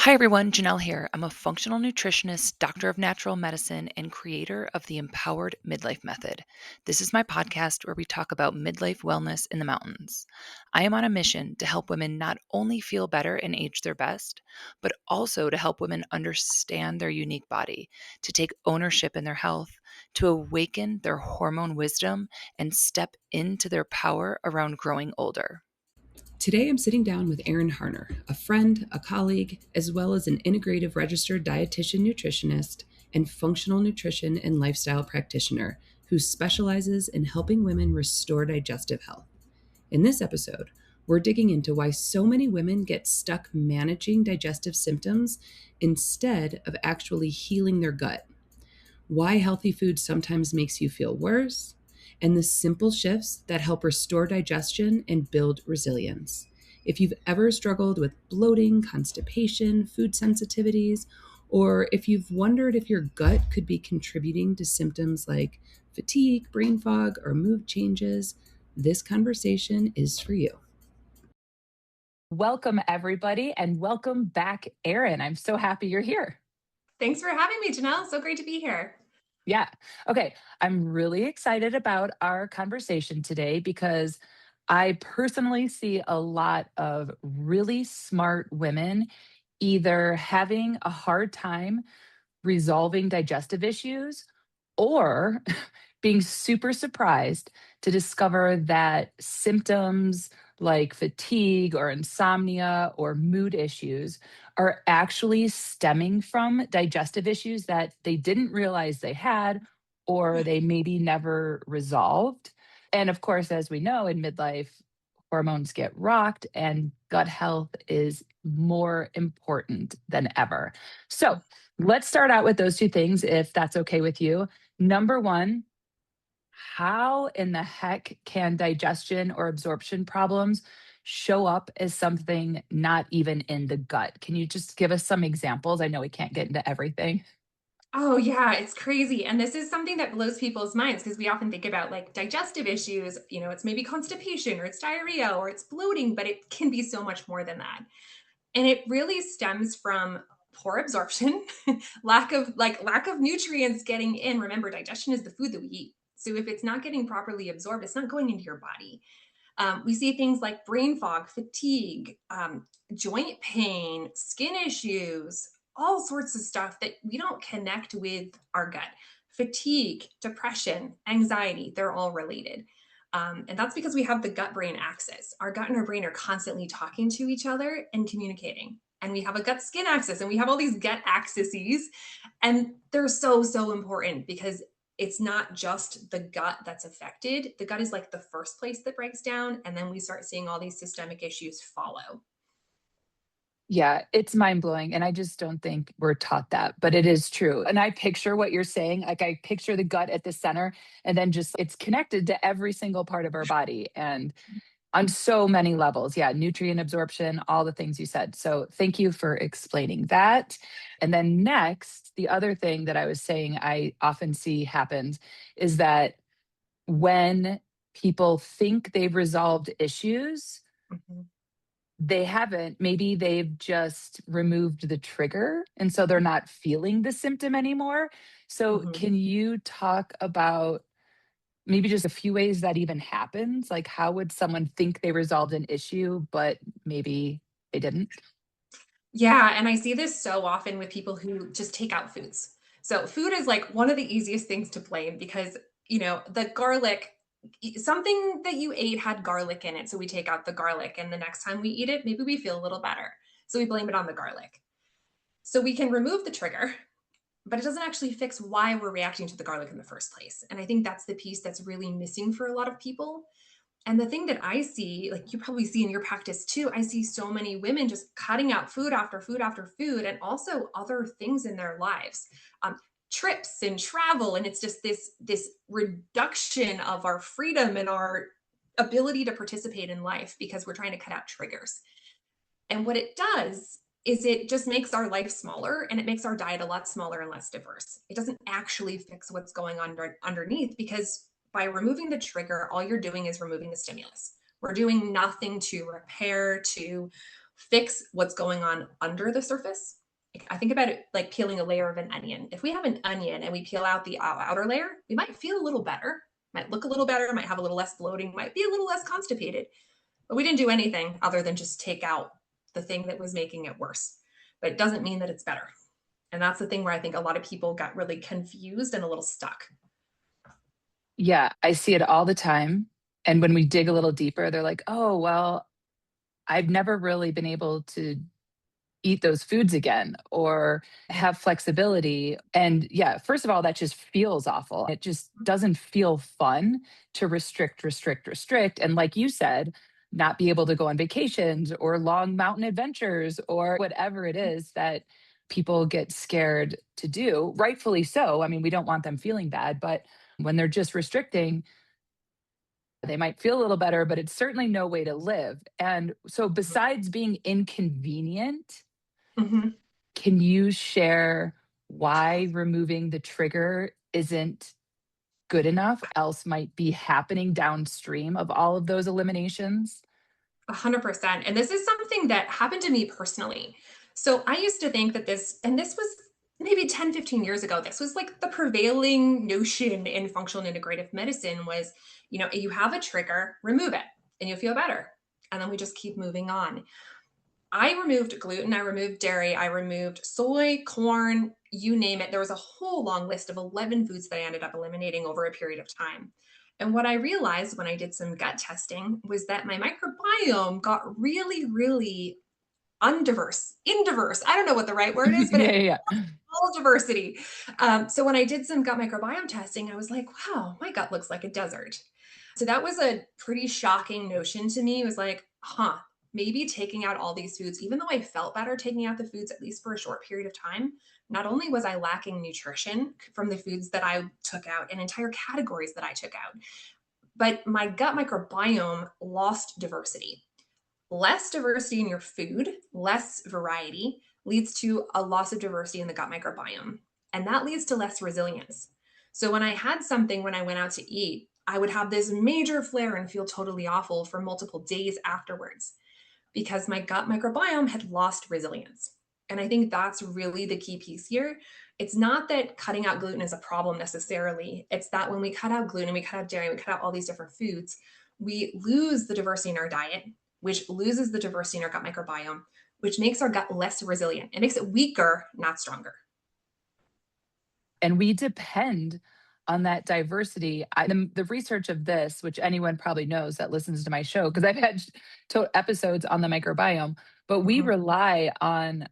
Hi everyone, Janelle here. I'm a functional nutritionist, doctor of natural medicine, and creator of the Empowered Midlife Method. This is my podcast where we talk about midlife wellness in the mountains. I am on a mission to help women not only feel better and age their best, but also to help women understand their unique body, to take ownership in their health, to awaken their hormone wisdom, and step into their power around growing older. Today, I'm sitting down with Erin Harner, a friend, a colleague, as well as an integrative registered dietitian nutritionist and functional nutrition and lifestyle practitioner who specializes in helping women restore digestive health. In this episode, we're digging into why so many women get stuck managing digestive symptoms instead of actually healing their gut, why healthy food sometimes makes you feel worse, and the simple shifts that help restore digestion and build resilience. If you've ever struggled with bloating, constipation, food sensitivities, or if you've wondered if your gut could be contributing to symptoms like fatigue, brain fog, or mood changes, this conversation is for you. Welcome, everybody, and welcome back, Erin. I'm so happy you're here. Thanks for having me, Janelle. So great to be here. Yeah. Okay. I'm really excited about our conversation today because I personally see a lot of really smart women either having a hard time resolving digestive issues or being super surprised to discover that symptoms like fatigue or insomnia or mood issues are actually stemming from digestive issues that they didn't realize they had or they maybe never resolved. And of course, as we know, in midlife, hormones get rocked and gut health is more important than ever. So, let's start out with those two things, if that's okay with you. Number one, how in the heck can digestion or absorption problems show up as something not even in the gut? Can you just give us some examples? I know we can't get into everything. Oh, yeah, it's crazy. And this is something that blows people's minds because we often think about like digestive issues, it's maybe constipation or it's diarrhea or it's bloating, but it can be so much more than that. And it really stems from poor absorption, lack of nutrients getting in. Remember, digestion is the food that we eat. So if it's not getting properly absorbed, it's not going into your body. We see things like brain fog, fatigue, joint pain, skin issues, all sorts of stuff that we don't connect with our gut. Fatigue, depression, anxiety, they're all related. And that's because we have the gut brain axis. Our gut and our brain are constantly talking to each other and communicating. And we have a gut skin axis and we have all these gut axes. And they're so, so important because it's not just the gut that's affected. The gut is like the first place that breaks down. And then we start seeing all these systemic issues follow. Yeah, it's mind blowing. And I just don't think we're taught that, but it is true. And I picture what you're saying. Like I picture the gut at the center, and then just it's connected to every single part of our body. And on so many levels. Yeah, nutrient absorption, all the things you said. So thank you for explaining that. And then next, the other thing that I was saying I often see happens is that when people think they've resolved issues, Mhm. they haven't. Maybe they've just removed the trigger. And so they're not feeling the symptom anymore. So, Mhm. can you talk about maybe just a few ways that even happens? Like, how would someone think they resolved an issue, but maybe they didn't? Yeah, and I see this so often with people who just take out foods. So food is like one of the easiest things to blame because, the garlic, something that you ate had garlic in it. So we take out the garlic and the next time we eat it, maybe we feel a little better. So we blame it on the garlic. So we can remove the trigger, but it doesn't actually fix why we're reacting to the garlic in the first place. And I think that's the piece that's really missing for a lot of people. And the thing that I see, like you probably see in your practice too, I see so many women just cutting out food after food after food, and also other things in their lives, trips and travel, and it's just this reduction of our freedom and our ability to participate in life because we're trying to cut out triggers. And what it does is it just makes our life smaller and it makes our diet a lot smaller and less diverse. It doesn't actually fix what's going on underneath because by removing the trigger, all you're doing is removing the stimulus. We're doing nothing to repair, to fix what's going on under the surface. Like, I think about it like peeling a layer of an onion. If we have an onion and we peel out the outer layer, we might feel a little better, might look a little better, might have a little less bloating, might be a little less constipated. But we didn't do anything other than just take out the thing that was making it worse. But it doesn't mean that it's better. And that's the thing where I think a lot of people got really confused and a little stuck. Yeah, I see it all the time. And when we dig a little deeper, they're like, oh, well, I've never really been able to eat those foods again or have flexibility. And yeah, first of all, that just feels awful. It just doesn't feel fun to restrict, restrict, restrict. And like you said, not be able to go on vacations or long mountain adventures or whatever it is that people get scared to do, rightfully so. I mean, we don't want them feeling bad, but when they're just restricting, they might feel a little better, but it's certainly no way to live. And so, besides being inconvenient, Mhm. can you share why removing the trigger isn't good enough, else might be happening downstream of all of those eliminations? 100%. And this is something that happened to me personally. So I used to think that and this was maybe 10, 15 years ago, this was like the prevailing notion in functional integrative medicine was, you have a trigger, remove it and you'll feel better. And then we just keep moving on. I removed gluten, I removed dairy, I removed soy, corn, you name it. There was a whole long list of 11 foods that I ended up eliminating over a period of time. And what I realized when I did some gut testing was that my microbiome got really, really undiverse, indiverse. I don't know what the right word is, but Yeah, it yeah, yeah. all diversity. So when I did some gut microbiome testing, I was like, wow, my gut looks like a desert. So that was a pretty shocking notion to me. It was like, maybe taking out all these foods, even though I felt better taking out the foods, at least for a short period of time, not only was I lacking nutrition from the foods that I took out and entire categories that I took out, but my gut microbiome lost diversity. Less diversity in your food, less variety leads to a loss of diversity in the gut microbiome. And that leads to less resilience. So when I had something when I went out to eat, I would have this major flare and feel totally awful for multiple days afterwards because my gut microbiome had lost resilience. And I think that's really the key piece here. It's not that cutting out gluten is a problem necessarily. It's that when we cut out gluten, we cut out dairy, we cut out all these different foods, we lose the diversity in our diet, which loses the diversity in our gut microbiome, which makes our gut less resilient. It makes it weaker, not stronger. And we depend on that diversity. The research of this, which anyone probably knows that listens to my show, because I've had episodes on the microbiome, but we Mhm. rely on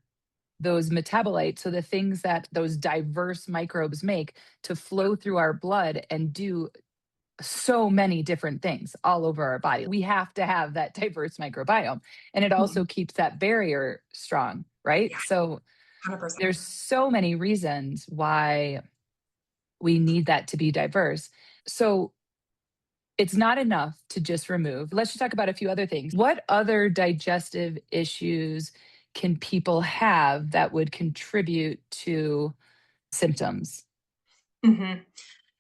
those metabolites, so the things that those diverse microbes make to flow through our blood and do so many different things all over our body. We have to have that diverse microbiome. And it also Mhm. keeps that barrier strong, right? Yeah, So 100%. there's so many reasons why we need that to be diverse. So it's not enough to just remove. Let's just talk about a few other things. What other digestive issues can people have that would contribute to symptoms? Mhm.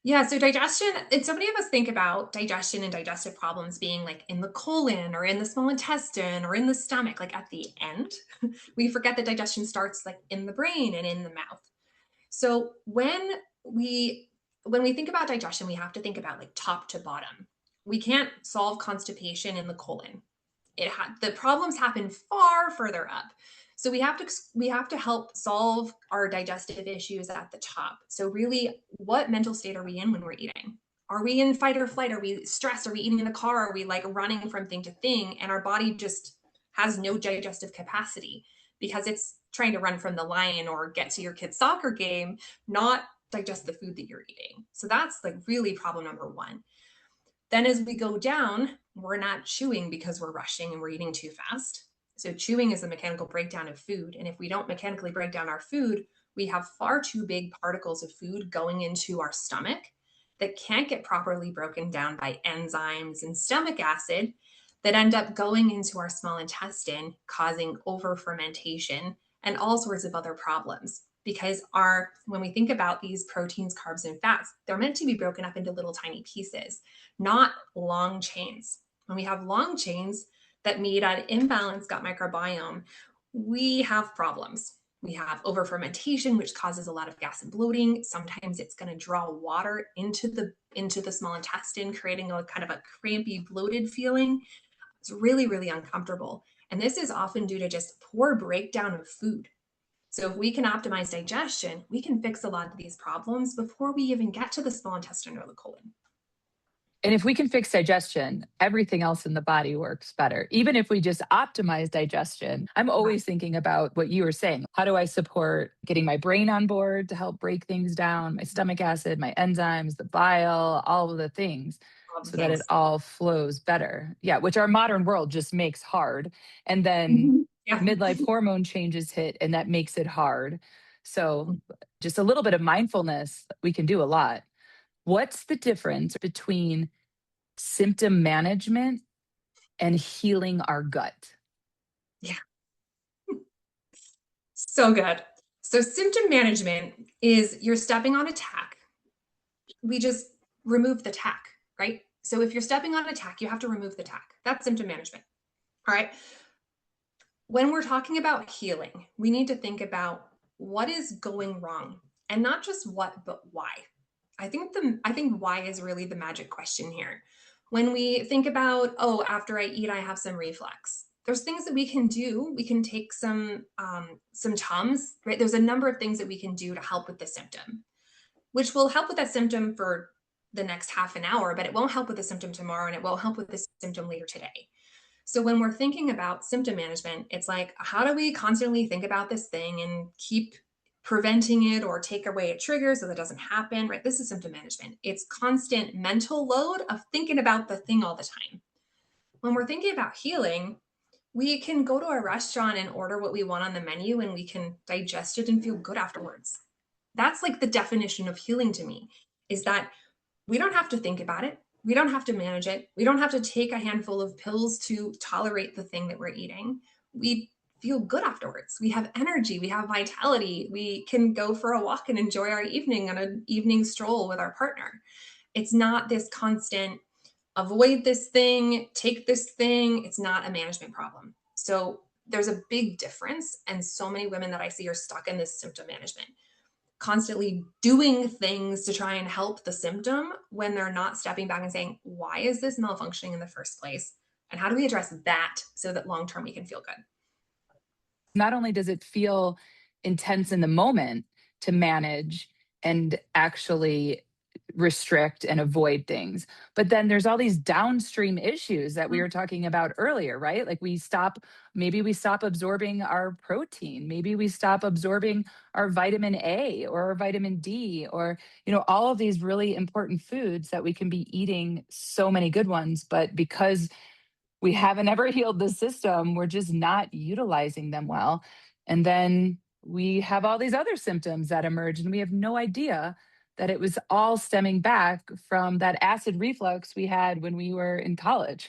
Yeah, so digestion, and so many of us think about digestion and digestive problems being like in the colon or in the small intestine or in the stomach, like at the end. We forget that digestion starts like in the brain and in the mouth. So when we think about digestion, we have to think about like top to bottom. We can't solve constipation in the colon. The problems happen far further up. So we have to help solve our digestive issues at the top. So really, what mental state are we in when we're eating? Are we in fight or flight? Are we stressed? Are we eating in the car? Are we like running from thing to thing? And our body just has no digestive capacity because it's trying to run from the lion or get to your kid's soccer game, not digest the food that you're eating. So that's like really problem number one. Then as we go down, we're not chewing because we're rushing and we're eating too fast. So chewing is a mechanical breakdown of food. And if we don't mechanically break down our food, we have far too big particles of food going into our stomach that can't get properly broken down by enzymes and stomach acid that end up going into our small intestine, causing over fermentation and all sorts of other problems. Because when we think about these proteins, carbs, and fats, they're meant to be broken up into little tiny pieces, not long chains. When we have long chains, that meet an imbalanced gut microbiome, we have problems. We have overfermentation, which causes a lot of gas and bloating. Sometimes it's going to draw water into the small intestine, creating a kind of a crampy, bloated feeling. It's really, really uncomfortable. And this is often due to just poor breakdown of food. So if we can optimize digestion, we can fix a lot of these problems before we even get to the small intestine or the colon. And if we can fix digestion, everything else in the body works better. Even if we just optimize digestion, I'm Right. always thinking about what you were saying. How do I support getting my brain on board to help break things down, my stomach acid, my enzymes, the bile, all of the things, All the so that it things. all flows better? Yeah, which our modern world just makes hard. And then Yeah. midlife hormone changes hit, and that makes it hard. So just a little bit of mindfulness, we can do a lot. What's the difference between symptom management and healing our gut? Yeah. So good. So symptom management is you're stepping on a tack. We just remove the tack, right? So if you're stepping on a tack, you have to remove the tack. That's symptom management. All right. When we're talking about healing, we need to think about what is going wrong and not just what, but why. I think why is really the magic question here. When we think about, oh, after I eat, I have some reflux. There's things that we can do. We can take some Tums, right? There's a number of things that we can do to help with the symptom, which will help with that symptom for the next half an hour, but it won't help with the symptom tomorrow and it won't help with the symptom later today. So when we're thinking about symptom management, it's like, how do we constantly think about this thing and keep preventing it or take away a trigger so that it doesn't happen, right? This is symptom management. It's constant mental load of thinking about the thing all the time. When we're thinking about healing, we can go to a restaurant and order what we want on the menu and we can digest it and feel good afterwards. That's like the definition of healing to me, is that we don't have to think about it. We don't have to manage it. We don't have to take a handful of pills to tolerate the thing that we're eating. We feel good afterwards. We have energy. We have vitality. We can go for a walk and enjoy our evening on an evening stroll with our partner. It's not this constant avoid this thing, take this thing. It's not a management problem. So there's a big difference. And so many women that I see are stuck in this symptom management, constantly doing things to try and help the symptom when they're not stepping back and saying, why is this malfunctioning in the first place? And how do we address that so that long term we can feel good? Not only does it feel intense in the moment to manage and actually restrict and avoid things, but then there's all these downstream issues that we were talking about earlier, right? Like maybe we stop absorbing our protein, maybe we stop absorbing our vitamin A or our vitamin D, or all of these really important foods that we can be eating, so many good ones, but because we haven't ever healed the system, we're just not utilizing them well. And then we have all these other symptoms that emerge, and we have no idea that it was all stemming back from that acid reflux we had when we were in college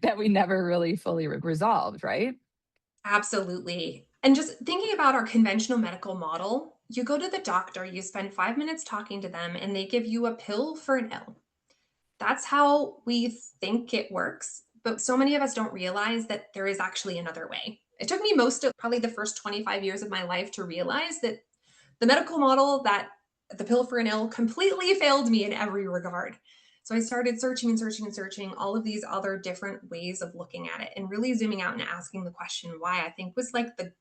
that we never really fully resolved, right? Absolutely. And just thinking about our conventional medical model, you go to the doctor, you spend 5 minutes talking to them, and they give you a pill for an ill. That's how we think it works. But so many of us don't realize that there is actually another way. It took me most of probably the first 25 years of my life to realize that the medical model, that the pill for an ill, completely failed me in every regard. So I started searching and searching and searching all of these other different ways of looking at it and really zooming out and asking the question why, I think was like the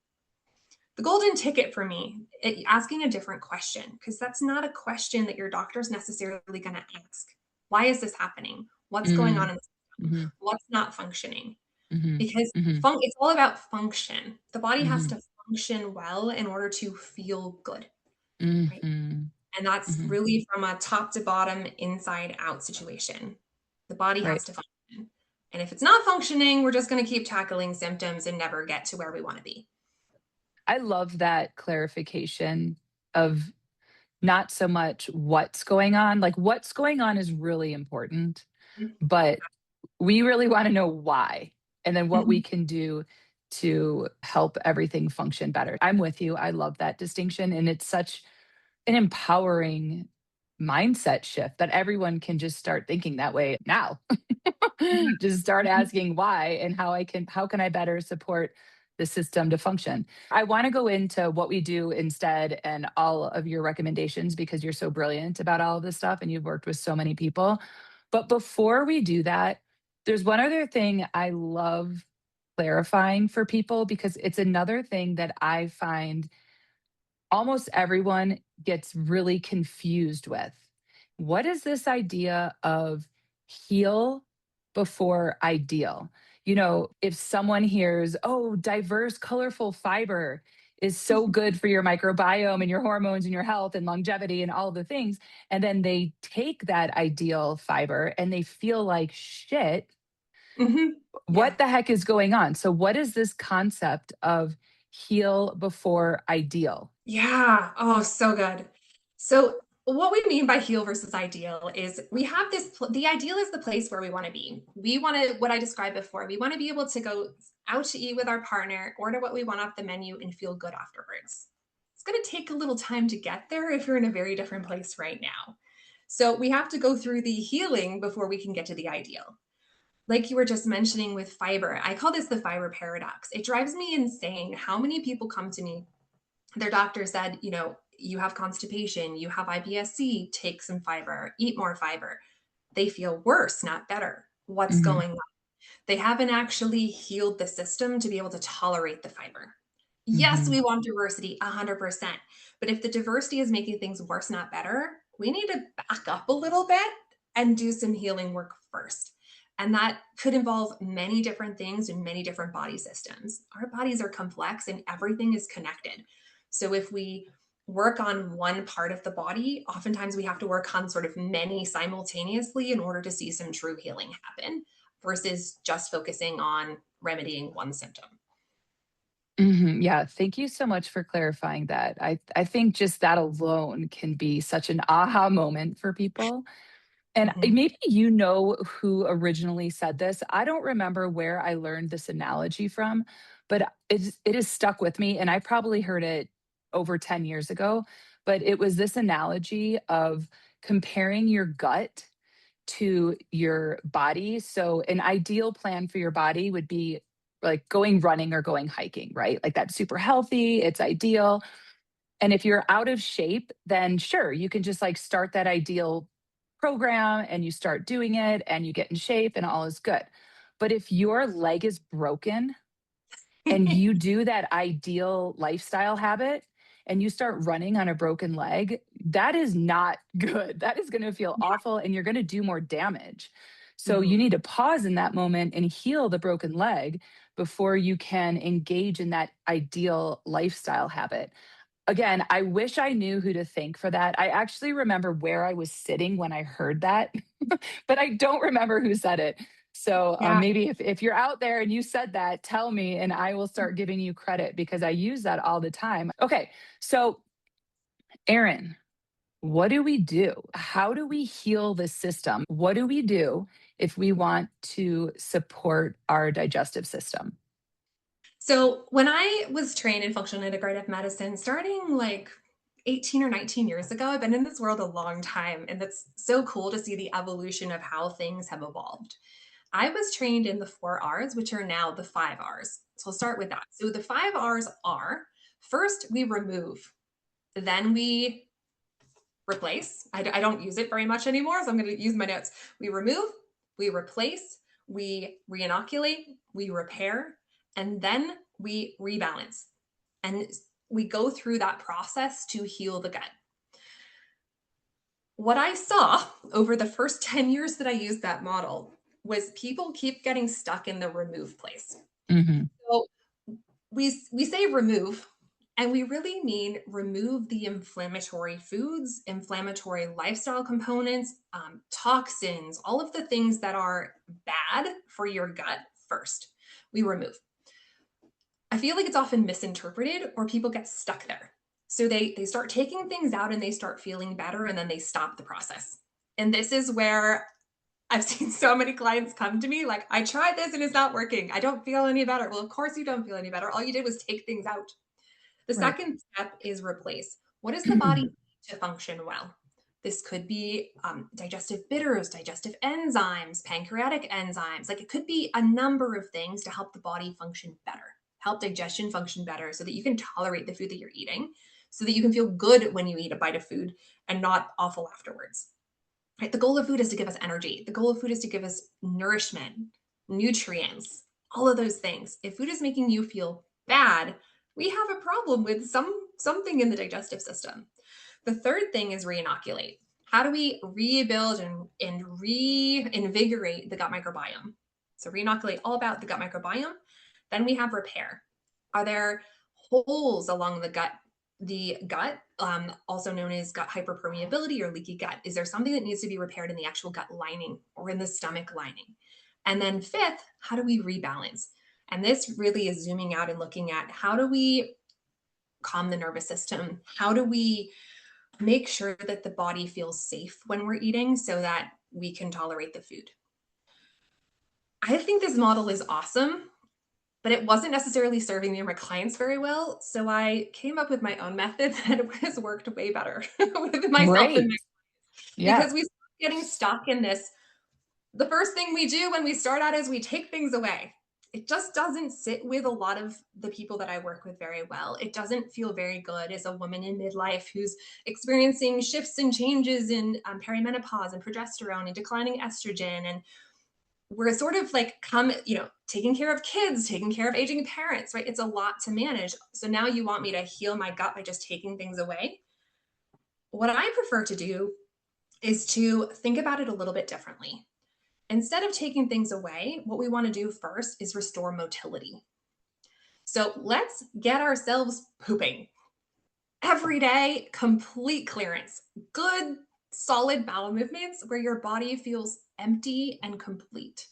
golden ticket for me, asking a different question, because that's not a question that your doctor's necessarily going to ask. Why is this happening? What's going on Mm, in the system? mhm, What's not functioning? mhm, Because mhm, it's all about function. The body has mhm, to function well in order to feel good, right? mhm, And that's mhm. really from a top to bottom, inside out situation. The body Right. has to function. And if it's not functioning, we're just going to keep tackling symptoms and never get to where we want to be. I love that clarification of not so much what's going on. Like, what's going on is really important, but we really want to know why, and then what we Mhm. can do to help everything function better. I'm with you. I love that distinction. And it's such an empowering mindset shift that everyone can just start thinking that way now. Yeah. Just start Mhm. asking why and how can I better support the system to function. I want to go into what we do instead and all of your recommendations because you're so brilliant about all of this stuff and you've worked with so many people. But before we do that, there's one other thing I love clarifying for people because it's another thing that I find almost everyone gets really confused with. What is this idea of heal before ideal? If someone hears, oh, diverse, colorful fiber is so good for your microbiome and your hormones and your health and longevity and all the things, and then they take that ideal fiber and they feel like shit, Mhm. what Yeah. the heck is going on? So, what is this concept of heal before ideal? Yeah. Oh, so good. So, what we mean by heal versus ideal is we have the ideal is the place where we want to be. We want to, what I described before, we want to be able to go out to eat with our partner, order what we want off the menu, and feel good afterwards. It's going to take a little time to get there if you're in a very different place right now. So, we have to go through the healing before we can get to the ideal. Like you were just mentioning with fiber, I call this the fiber paradox. It drives me insane how many people come to me, their doctor said, you have constipation, you have IBS-C, take some fiber, eat more fiber. They feel worse, not better. What's Mhm, going on? They haven't actually healed the system to be able to tolerate the fiber. Yes, mhm, we want diversity 100%. But if the diversity is making things worse, not better, we need to back up a little bit and do some healing work first. And that could involve many different things in many different body systems. Our bodies are complex and everything is connected. So if we work on one part of the body, oftentimes we have to work on sort of many simultaneously in order to see some true healing happen versus just focusing on remedying one symptom. mhm. Yeah, thank you so much for clarifying that. I think just that alone can be such an aha moment for people. And Mhm. maybe you know who originally said this. I don't remember where I learned this analogy from, but it has stuck with me, and I probably heard it over 10 years ago, but it was this analogy of comparing your gut to your body. So, an ideal plan for your body would be like going running or going hiking, right? Like that's super healthy, it's ideal. And if you're out of shape, then sure, you can just like start that ideal program and you start doing it and you get in shape and all is good. But if your leg is broken, and you do that ideal lifestyle habit and you start running on a broken leg, that is not good. That is going to feel Yeah. awful and you're going to do more damage. So you Mhm. need to pause in that moment and heal the broken leg before you can engage in that ideal lifestyle habit. Yeah. Again, I wish I knew who to thank for that. I actually remember where I was sitting when I heard that, but I don't remember who said it. So Yeah. maybe if you're out there and you said that, tell me and I will start giving you credit because I use that all the time. Okay, so Erin, what do we do? How do we heal the system? What do we do if we want to support our digestive system? So when I was trained in functional integrative medicine, starting like 18 or 19 years ago, I've been in this world a long time, and it's so cool to see the evolution of how things have evolved. I was trained in the 4 R's, which are now the 5 R's. So I'll start with that. So the 5 R's are: first, we remove, then we replace. I don't use it very much anymore, so I'm going to use my notes. We remove, we replace, we reinoculate, we repair, and then we rebalance. And we go through that process to heal the gut. What I saw over the first 10 years that I used that model was people keep getting stuck in the remove place. Mhm, So we say remove, and we really mean remove the inflammatory foods, inflammatory lifestyle components, toxins, all of the things that are bad for your gut first. We remove. I feel like it's often misinterpreted or people get stuck there. So they start taking things out and they start feeling better and then they stop the process. And this is where I've seen so many clients come to me like, I tried this and it's not working. I don't feel any better. Well, of course you don't feel any better. All you did was take things out. The right. second step is replace. What does the body need to function well? This could be digestive bitters, digestive enzymes, pancreatic enzymes. Like it could be a number of things to help the body function better, help digestion function better so that you can tolerate the food that you're eating, so that you can feel good when you eat a bite of food and not awful afterwards. Right? The goal of food is to give us energy. The goal of food is to give us nourishment, nutrients, all of those things. If food is making you feel bad, we have a problem with something in the digestive system. The third thing is reinoculate. How do we rebuild and reinvigorate the gut microbiome? So reinoculate, all about the gut microbiome. Then we have repair. Are there holes along the gut, also known as gut hyperpermeability or leaky gut? Is there something that needs to be repaired in the actual gut lining or in the stomach lining? And then fifth, how do we rebalance? And this really is zooming out and looking at how do we calm the nervous system? How do we make sure that the body feels safe when we're eating so that we can tolerate the food? I think this model is awesome, but it wasn't necessarily serving me and my clients very well. So I came up with my own method that has worked way better with myself and Great. my, Yeah. because we start getting stuck in this. The first thing we do when we start out is we take things away. It just doesn't sit with a lot of the people that I work with very well. It doesn't feel very good as a woman in midlife who's experiencing shifts and changes in perimenopause and progesterone and declining estrogen. And we're sort of like taking care of kids, taking care of aging parents, right? It's a lot to manage. So now you want me to heal my gut by just taking things away? What I prefer to do is to think about it a little bit differently. Instead of taking things away, what we want to do first is restore motility. So let's get ourselves pooping every day, complete clearance, good, solid bowel movements where your body feels empty and complete.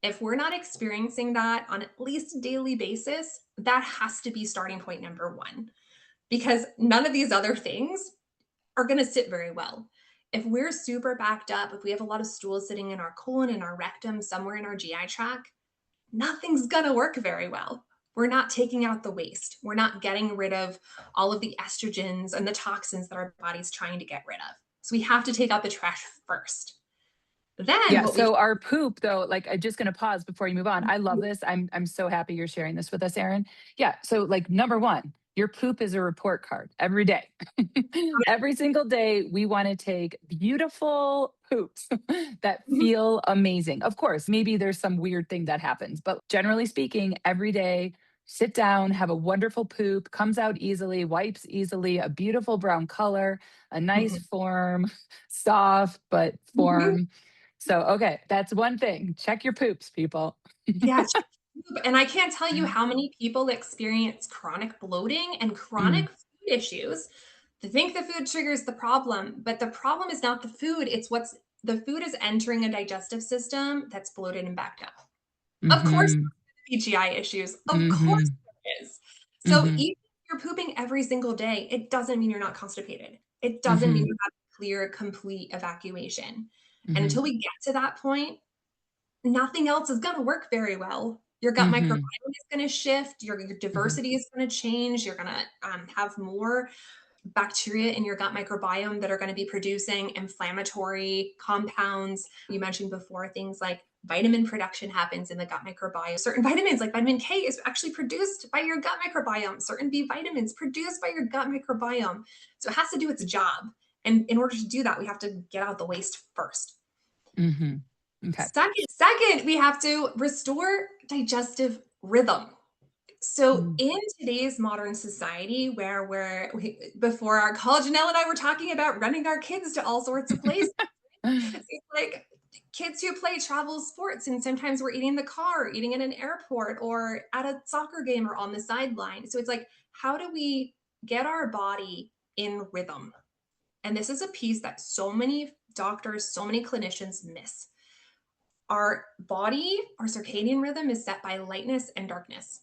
If we're not experiencing that on at least a daily basis, that has to be starting point number one, because none of these other things are going to sit very well. If we're super backed up, if we have a lot of stool sitting in our colon, in our rectum, somewhere in our GI tract, nothing's going to work very well. We're not taking out the waste. We're not getting rid of all of the estrogens and the toxins that our body's trying to get rid of. So we have to take out the trash first. Then Yeah. what we So our poop, though, like I'm just going to pause before you move on. I love this. I'm so happy you're sharing this with us, Erin. Yeah. So like number one, your poop is a report card every day. Every single day, we want to take beautiful poops that feel amazing. Of course, maybe there's some weird thing that happens, but generally speaking, every day, sit down, have a wonderful poop, comes out easily, wipes easily, a beautiful brown color, a nice form, soft but form. So, okay, that's one thing. Check your poops, people. Yeah, and I can't tell you how many people experience chronic bloating and chronic Mm, food issues. They think the food triggers the problem, but the problem is not the food. It's what's the food is entering a digestive system that's bloated and backed up. Of course, mhm, there's GI issues. Of course, mhm, there is. So mhm, even if you're pooping every single day, it doesn't mean you're not constipated. It doesn't mean mhm, you have clear, complete evacuation. And mhm, until we get to that point, nothing else is going to work very well. Your gut microbiome mhm, is going to shift. Your mhm, diversity is going to change. You're going to have more bacteria in your gut microbiome that are going to be producing inflammatory compounds. You mentioned before things like vitamin production happens in the gut microbiome. Certain vitamins, like vitamin K, is actually produced by your gut microbiome. Certain B vitamins produced by your gut microbiome. So it has to do its job. And in order to do that, we have to get out the waste first. mhm. Okay. Second, we have to restore digestive rhythm. So Mm. in today's modern society where before our college, Janelle and I were talking about running our kids to all sorts of places. It's like kids who play travel sports, and sometimes we're eating in the car, eating in an airport or at a soccer game or on the sideline. So it's like, how do we get our body in rhythm? And this is a piece that so many doctors, so many clinicians miss. Our body, our circadian rhythm is set by lightness and darkness.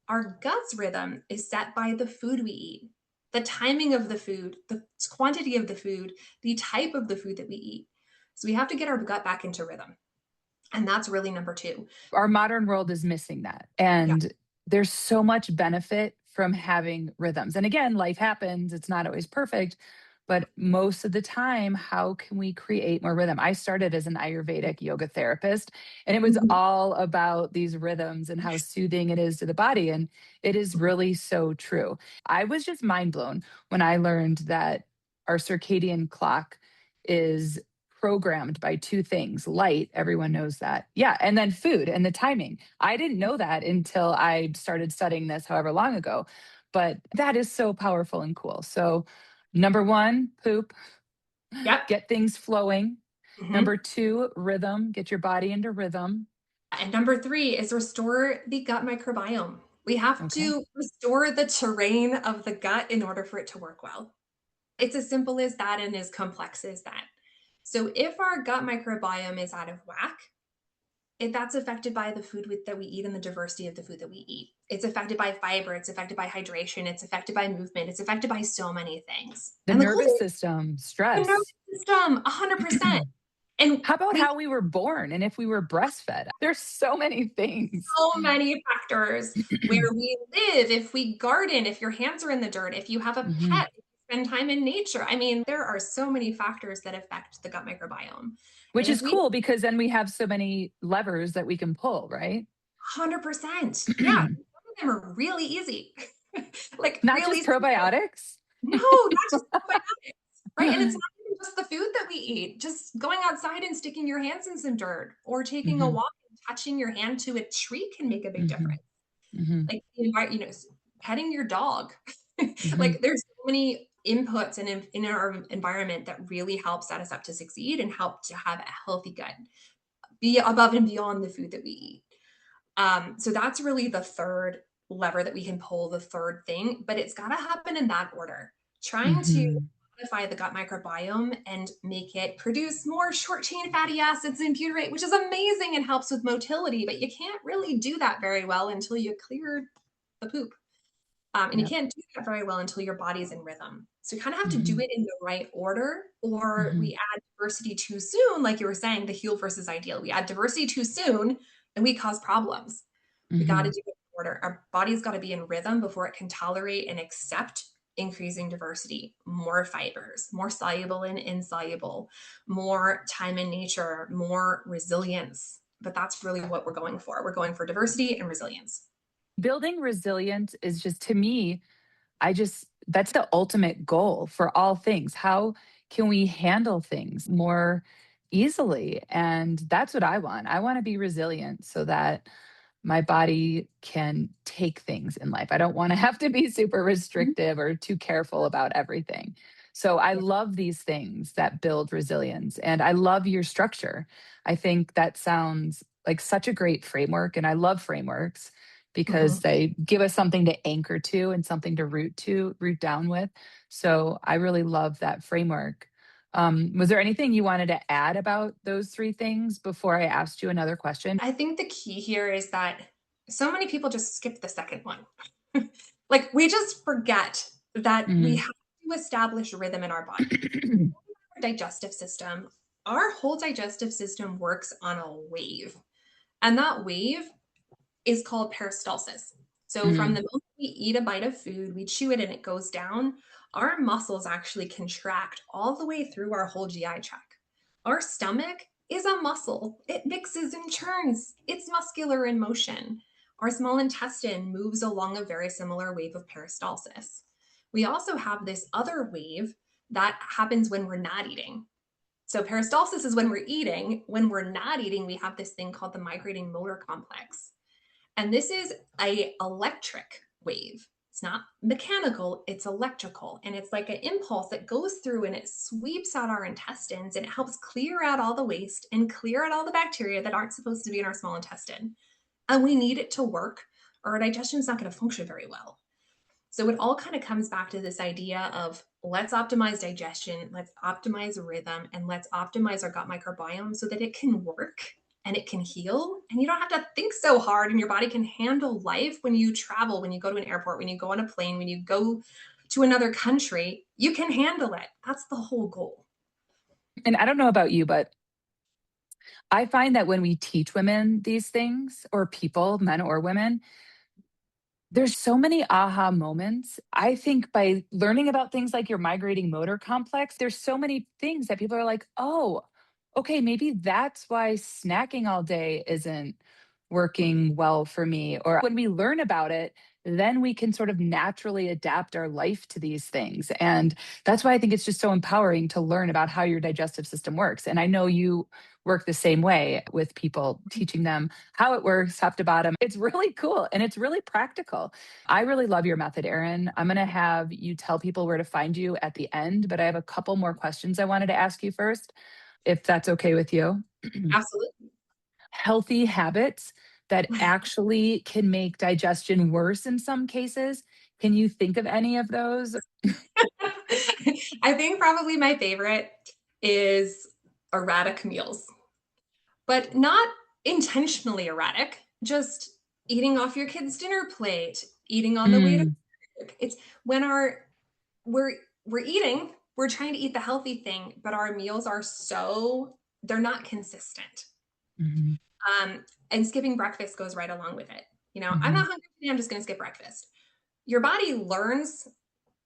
Our gut's rhythm is set by the food we eat, the timing of the food, the quantity of the food, the type of the food that we eat. So we have to get our gut back into rhythm. And that's really number two. Our modern world is missing that. Yeah. And there's so much benefit from having rhythms. And again, life happens, it's not always perfect, But most of the time, how can we create more rhythm? I started as an Ayurvedic yoga therapist, and it was Mhm. all about these rhythms and how soothing it is to the body. And it is really so true. I was just mind blown when I learned that our circadian clock is programmed by two things: light, everyone knows that. Yeah. And then food and the timing. I didn't know that until I started studying this however long ago. But that is so powerful and cool. So, number one, poop, Yep. get things flowing. Number Mhm. two, rhythm, get your body into rhythm. And number three is restore the gut microbiome. We have Okay. to restore the terrain of the gut in order for it to work well. It's as simple as that and as complex as that. So if our gut microbiome is out of whack, that's affected by the food that we eat and the diversity of the food that we eat. It's affected by fiber. It's affected by hydration. It's affected by movement. It's affected by so many things. The And the cool nervous thing, system, the nervous stress. system, 100%. And How about we how we were born and if we were breastfed? There's so many things. so many factors where we live, if we garden, if your hands are in the dirt, if you have a Mhm. pet, if you spend time in nature. I mean, there are so many factors that affect the gut microbiome. Which And if is we cool because then we have so many levers that we can pull, right? 100%. Yeah, some of them are really easy. Like Not really just simple. probiotics. No, not just probiotics, right? And it's not even just the food that we eat. Just going outside and sticking your hands in some dirt or taking a Mhm. walk and touching your hand to a tree can make a big Mhm. difference. Mhm. Like, petting your dog. Mhm. Like, there's so many inputs in our environment that really help set us up to succeed and help to have a healthy gut, be above and beyond the food that we eat. So that's really the third lever that we can pull, the third thing, but it's gotta happen in that order. Trying to Mhm. modify the gut microbiome and make it produce more short chain fatty acids and butyrate, which is amazing and helps with motility, but you can't really do that very well until you clear the poop. And you Yep. can't do that very well until your body's in rhythm. So you kind of have to do Mhm. it in the right order, or Mhm. we add diversity too soon, like you were saying, the heal versus ideal. We add diversity too soon and we cause problems. We got to Mhm. do it in order. Our body's got to be in rhythm before it can tolerate and accept increasing diversity, more fibers, more soluble and insoluble, more time in nature, more resilience. But that's really what we're going for. We're going for diversity and resilience. Building resilience is just, to me, I just, that's the ultimate goal for all things. How can we handle things more easily? And that's what I want. I want to be resilient so that my body can take things in life. I don't want to have to be super Mhm. restrictive or too careful about everything. So I love these things that build resilience and I love your structure. I think that sounds like such a great framework and I love frameworks because Mhm. they give us something to anchor to and something to root down with. So I really love that framework. Was there anything you wanted to add about those three things before I asked you another question? I think the key here is that so many people just skip the second one. Like, we just forget that we Mhm. have to establish rhythm in our body. Our digestive system, our whole digestive system works on a wave, and that wave is called peristalsis. So from the Mm, moment we eat a bite of food, we chew it and it goes down, our muscles actually contract all the way through our whole GI tract. Our stomach is a muscle. It mixes and churns. It's muscular in motion. Our small intestine moves along a very similar wave of peristalsis. We also have this other wave that happens when we're not eating. So peristalsis is when we're eating. When we're not eating, we have this thing called the migrating motor complex. And this is a electric wave. It's not mechanical, it's electrical. And it's like an impulse that goes through and it sweeps out our intestines and it helps clear out all the waste and clear out all the bacteria that aren't supposed to be in our small intestine. And we need it to work or our digestion is not going to function very well. So it all kind of comes back to this idea of let's optimize digestion, let's optimize rhythm, and let's optimize our gut microbiome so that it can work and it can heal. And you don't have to think so hard, and your body can handle life when you travel, when you go to an airport, when you go on a plane, when you go to another country. You can handle it. That's the whole goal. and I don't know about you, but I find that when we teach women these things, or people, men or women, There's so many aha moments. I think by learning about things like your migrating motor complex, there's so many things that people are like, "Oh, okay, maybe that's why snacking all day isn't working well for me." Or when we learn about it, then we can sort of naturally adapt our life to these things. And that's why I think it's just so empowering to learn about how your digestive system works. And I know you work the same way with people, teaching them how it works top to bottom. It's really cool and it's really practical. I really love your method, Erin. I'm going to have you tell people where to find you at the end, but I have a couple more questions I wanted to ask you first, if that's okay with you. Absolutely. Healthy habits that actually can make digestion worse in some cases. Can you think of any of those? I think probably my favorite is erratic meals, but not intentionally erratic, just eating off your kid's dinner plate, eating on the way to Mm, work. It's when we're we're eating, we're trying to eat the healthy thing, but our meals are so they're not consistent. mhm, And skipping breakfast goes right along with it. I'm mhm, not hungry today, I'm just going to skip breakfast. Your body learns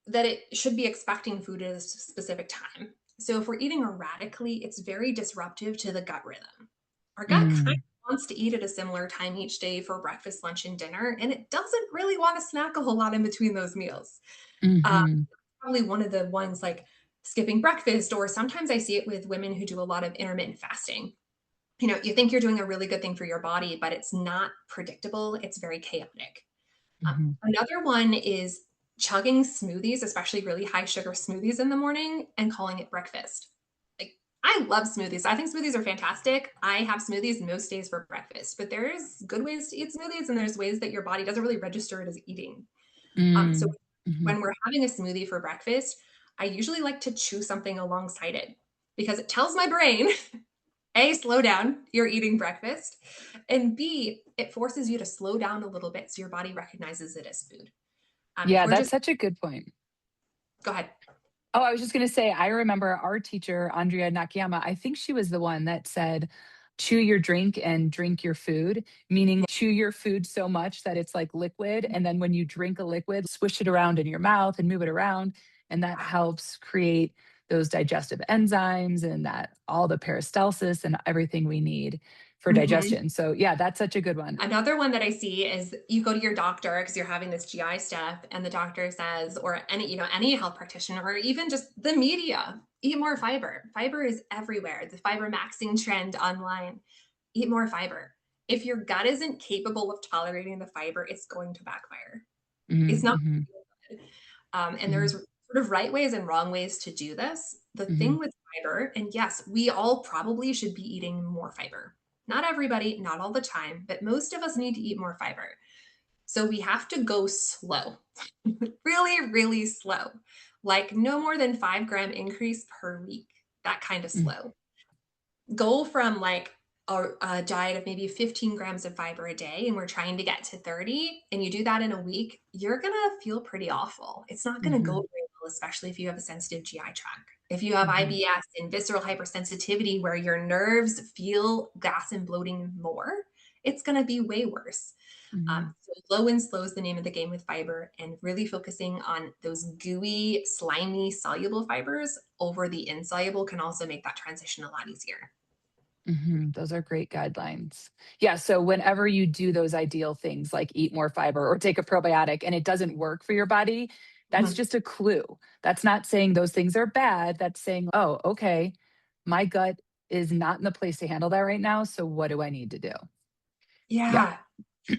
that it should be expecting food at a specific time. So if we're eating erratically, it's very disruptive to the gut rhythm. Our gut kind mm, of wants to eat at a similar time each day for breakfast, lunch, and dinner, and it doesn't really want to snack a whole lot in between those meals. Uh, mhm, Probably one of the ones like skipping breakfast, or sometimes I see it with women who do a lot of intermittent fasting. You think you're doing a really good thing for your body, but it's not predictable. It's very chaotic. mhm, Another one is chugging smoothies, especially really high sugar smoothies in the morning and calling it breakfast. Like, I love smoothies. I think smoothies are fantastic. I have smoothies most days for breakfast, but there's good ways to eat smoothies and there's ways that your body doesn't really register it as eating. So mm, mhm, when we're having a smoothie for breakfast, I usually like to chew something alongside it because it tells my brain A, slow down, you're eating breakfast. And B, it forces you to slow down a little bit so your body recognizes it as food. If yeah, we're that's just, such a good point. go ahead. Oh, I was just going to say, I remember our teacher, Andrea Nakayama, I think she was the one that said, chew your drink and drink your food, meaning chew your food so much that it's like liquid. And then when you drink a liquid, swish it around in your mouth and move it around. And that helps create those digestive enzymes and that all the peristalsis and everything we need for Mhm. digestion. So, yeah, that's such a good one. Another one that I see is you go to your doctor because you're having this GI stuff, and the doctor says, or any health practitioner, or even just the media, eat more fiber. Fiber is everywhere. The fiber maxing trend online. Eat more fiber. If your gut isn't capable of tolerating the fiber, it's going to backfire. It's Mhm, not mhm, good. And there's mhm, sort of right ways and wrong ways to do this. The mhm, thing with fiber, and yes, we all probably should be eating more fiber. Not everybody, not all the time, but most of us need to eat more fiber. So we have to go slow, really, really slow, like no more than 5 gram increase per week, that kind of mhm, slow. Go from like a diet of maybe 15 grams of fiber a day and we're trying to get to 30 and you do that in a week, you're going to feel pretty awful. It's not going to go mhm, very well, especially if you have a sensitive GI tract. If you have mhm, IBS and visceral hypersensitivity where your nerves feel gas and bloating more, it's going to be way worse. mhm. So low and slow is the name of the game with fiber, and really focusing on those gooey, slimy, soluble fibers over the insoluble can also make that transition a lot easier. Mhm, those are great guidelines. Yeah, so whenever you do those ideal things like eat more fiber or take a probiotic and it doesn't work for your body, that's Mhm. just a clue. That's not saying those things are bad. That's saying, "Oh, okay, my gut is not in the place to handle that right now, so what do I need to do?" Yeah, Yeah,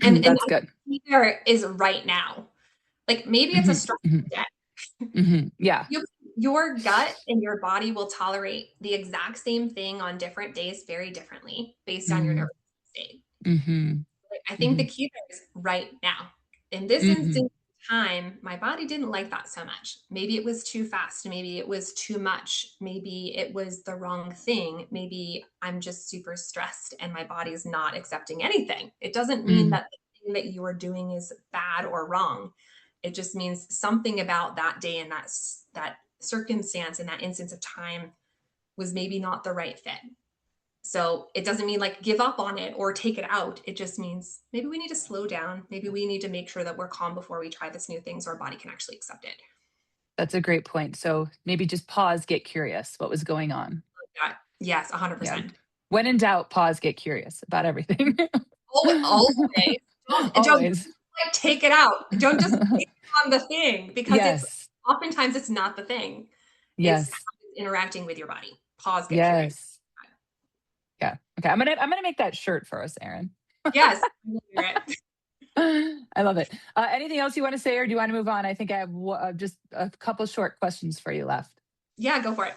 and that's I good. think there is right now. Like, maybe it's a Mhm, stressful mhm, day. mhm, yeah, You Your gut and your body will tolerate the exact same thing on different days very differently based on your mm, nervous state. mhm, Like, I think the mhm, key there is right now. In this mhm, instant time, my body didn't like that so much. Maybe it was too fast. Maybe it was too much. Maybe it was the wrong thing. Maybe I'm just super stressed and my body is not accepting anything. It doesn't mean mm, that the thing that you are doing is bad or wrong. It just means something about that day and that circumstance and that instance of time was maybe not the right fit. So it doesn't mean like give up on it or take it out. It just means maybe we need to slow down. Maybe we need to make sure that we're calm before we try this new thing so our body can actually accept it. That's a great point. So maybe just pause, get curious. What was going on? Yeah. Yes, Yeah. 100%. When in doubt, pause, get curious about everything. Always. Don't Always. like take it out. Don't just take it on the thing because it's Yes. oftentimes it's not the thing. It's Yes. how it's interacting with your body. Pause, get curious. Yes. Yeah. Okay. I'm gonna make that shirt for us, Erin. Yes, I will hear it. I love it. Anything else you want to say, or do you want to move on? I think I have just a couple short questions for you left. Yeah, go for it.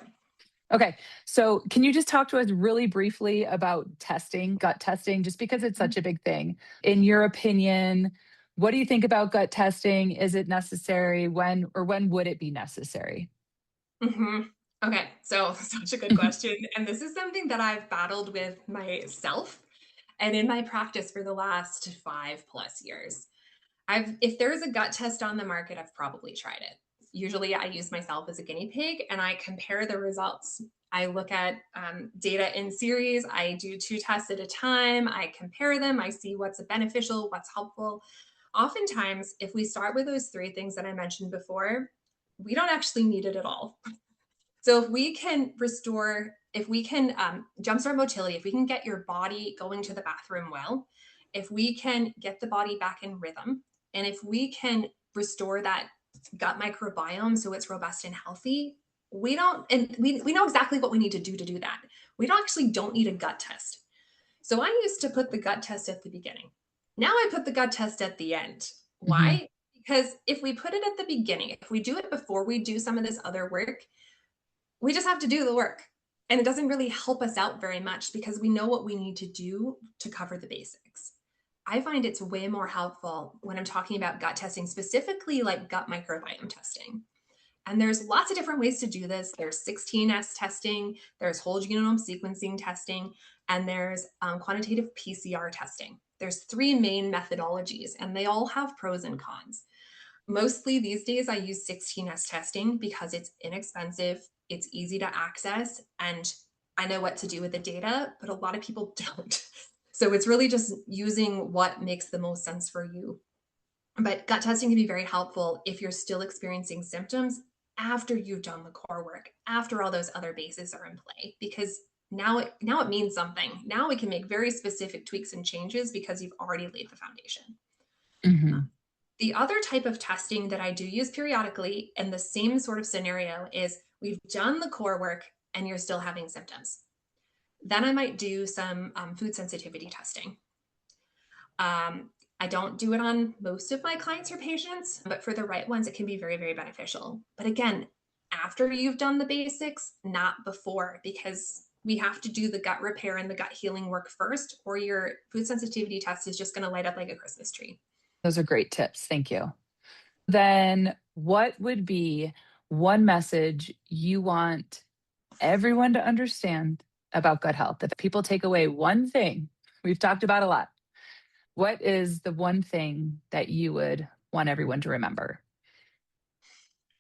Okay. So, can you just talk to us really briefly about testing, gut testing, just because it's such a big thing? In your opinion, what do you think about gut testing? Is it necessary? When would it be necessary? Mhm. Okay, so such a good question, and this is something that I've battled with myself and in my practice for the last 5 plus years. I've if there's a gut test on the market, I've probably tried it. Usually, I use myself as a guinea pig, and I compare the results. I look at, data in series, I do 2 tests at a time, I compare them, I see what's beneficial, what's helpful. Oftentimes, if we start with those 3 things that I mentioned before, we don't actually need it at all. So if we can restore, if we can jumpstart motility, if we can get your body going to the bathroom well, if we can get the body back in rhythm, and if we can restore that gut microbiome so it's robust and healthy, we know exactly what we need to do that. We don't need a gut test. So I used to put the gut test at the beginning. Now I put the gut test at the end. Mhm. Why? Because if we put it at the beginning, if we do it before we do some of this other work, we just have to do the work. And it doesn't really help us out very much because we know what we need to do to cover the basics. I find it's way more helpful when I'm talking about gut testing, specifically like gut microbiome testing. And there's lots of different ways to do this. There's 16S testing, there's whole genome sequencing testing, and there's quantitative PCR testing. There's 3 main methodologies, and they all have pros and cons. Mostly these days, I use 16S testing because it's inexpensive, it's easy to access, and I know what to do with the data, but a lot of people don't. So it's really just using what makes the most sense for you. But gut testing can be very helpful if you're still experiencing symptoms after you've done the core work, after all those other bases are in play, because now it means something. Now we can make very specific tweaks and changes because you've already laid the foundation. Mhm. The other type of testing that I do use periodically in the same sort of scenario is we've done the core work and you're still having symptoms. Then I might do some food sensitivity testing. I don't do it on most of my clients or patients, but for the right ones, it can be very, very beneficial. But again, after you've done the basics, not before, because we have to do the gut repair and the gut healing work first, or your food sensitivity test is just going to light up like a Christmas tree. Those are great tips. Thank you. Then, what would be one message you want everyone to understand about gut health? If people take away one thing, we've talked about a lot. What is the one thing that you would want everyone to remember?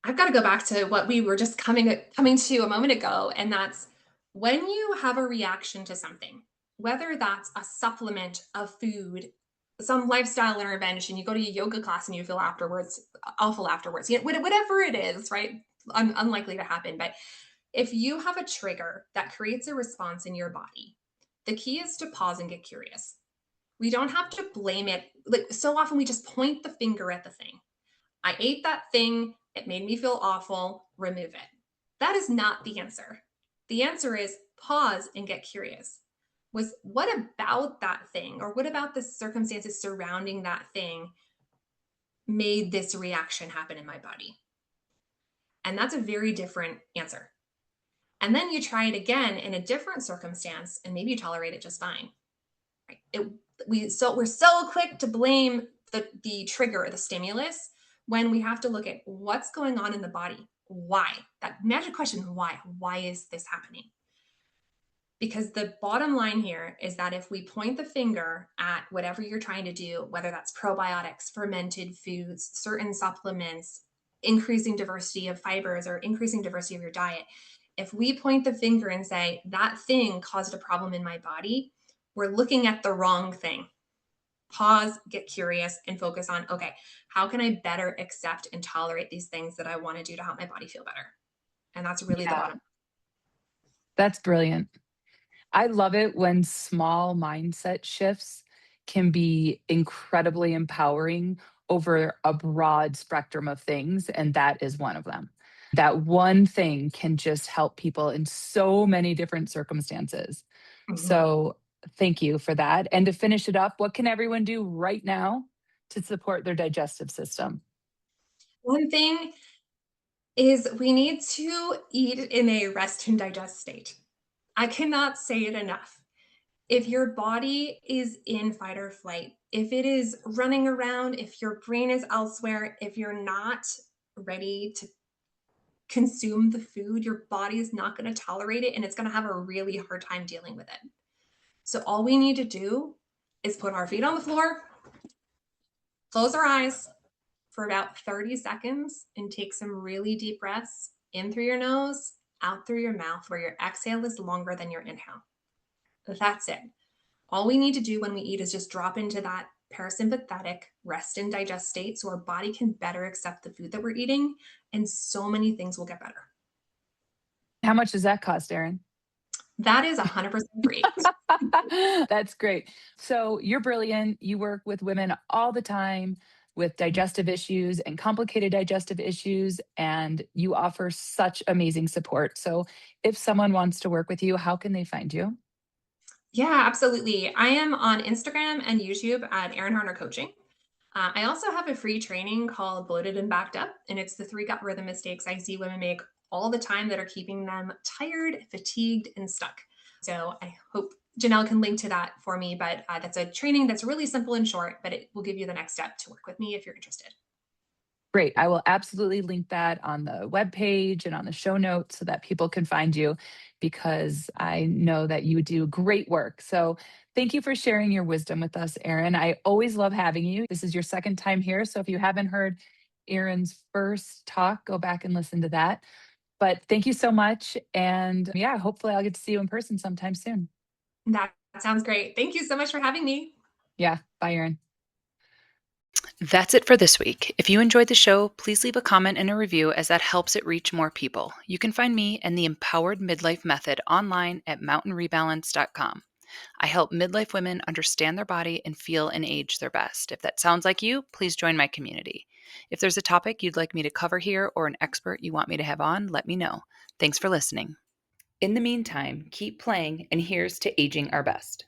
I've got to go back to what we were just coming to a moment ago, and that's when you have a reaction to something, whether that's a supplement, a food, some lifestyle intervention, you go to a yoga class and you feel awful afterwards, whatever it is, right? Unlikely to happen, but if you have a trigger that creates a response in your body, the key is to pause and get curious. We don't have to blame it. Like so often we just point the finger at the thing. I ate that thing. It made me feel awful. Remove it. That is not the answer. The answer is pause and get curious. Was what about that thing or what about the circumstances surrounding that thing made this reaction happen in my body? And that's a very different answer. And then you try it again in a different circumstance and maybe you tolerate it just fine. Right? We're so quick to blame the trigger, the stimulus, when we have to look at what's going on in the body. Why? That magic question, why? Why is this happening? Because the bottom line here is that if we point the finger at whatever you're trying to do, whether that's probiotics, fermented foods, certain supplements, increasing diversity of fibers, or increasing diversity of your diet, If we point the finger and say that thing caused a problem in my body, we're looking at the wrong thing. Pause, get curious, and focus on, okay, how can I better accept and tolerate these things that I want to do to help my body feel better? And that's really the Yeah, bottom. that's brilliant. I love it when small mindset shifts can be incredibly empowering over a broad spectrum of things, and that is one of them. That one thing can just help people in so many different circumstances. Mhm. So, thank you for that. And to finish it up, what can everyone do right now to support their digestive system? One thing is we need to eat in a rest and digest state. I cannot say it enough. If your body is in fight or flight, if it is running around, if your brain is elsewhere, if you're not ready to consume the food, your body is not going to tolerate it and it's going to have a really hard time dealing with it. So, all we need to do is put our feet on the floor, close our eyes for about 30 seconds, and take some really deep breaths in through your nose, out through your mouth, where your exhale is longer than your inhale. That's it. All we need to do when we eat is just drop into that parasympathetic rest and digest state so our body can better accept the food that we're eating, and so many things will get better. How much does that cost, Erin? That is 100% free. That's great. So you're brilliant. You work with women all the time with digestive issues and complicated digestive issues, and you offer such amazing support. So if someone wants to work with you, how can they find you? Yeah, absolutely. I am on Instagram and YouTube at Erin Harner Coaching. I also have a free training called Bloated and Backed Up, and it's the three gut rhythm mistakes I see women make all the time that are keeping them tired, fatigued, and stuck. So I hope Janelle can link to that for me. But that's a training that's really simple and short, but it will give you the next step to work with me if you're interested. Great. I will absolutely link that on the webpage and on the show notes so that people can find you because I know that you do great work. So thank you for sharing your wisdom with us, Erin. I always love having you. This is your second time here. So if you haven't heard Erin's first talk, go back and listen to that. But thank you so much. And yeah, hopefully I'll get to see you in person sometime soon. That sounds great. Thank you so much for having me. Yeah. Bye, Erin. That's it for this week. If you enjoyed the show, please leave a comment and a review as that helps it reach more people. You can find me and the Empowered Midlife Method online at mountainrebalance.com. I help midlife women understand their body and feel and age their best. If that sounds like you, please join my community. If there's a topic you'd like me to cover here or an expert you want me to have on, let me know. Thanks for listening. In the meantime, keep playing, and here's to aging our best.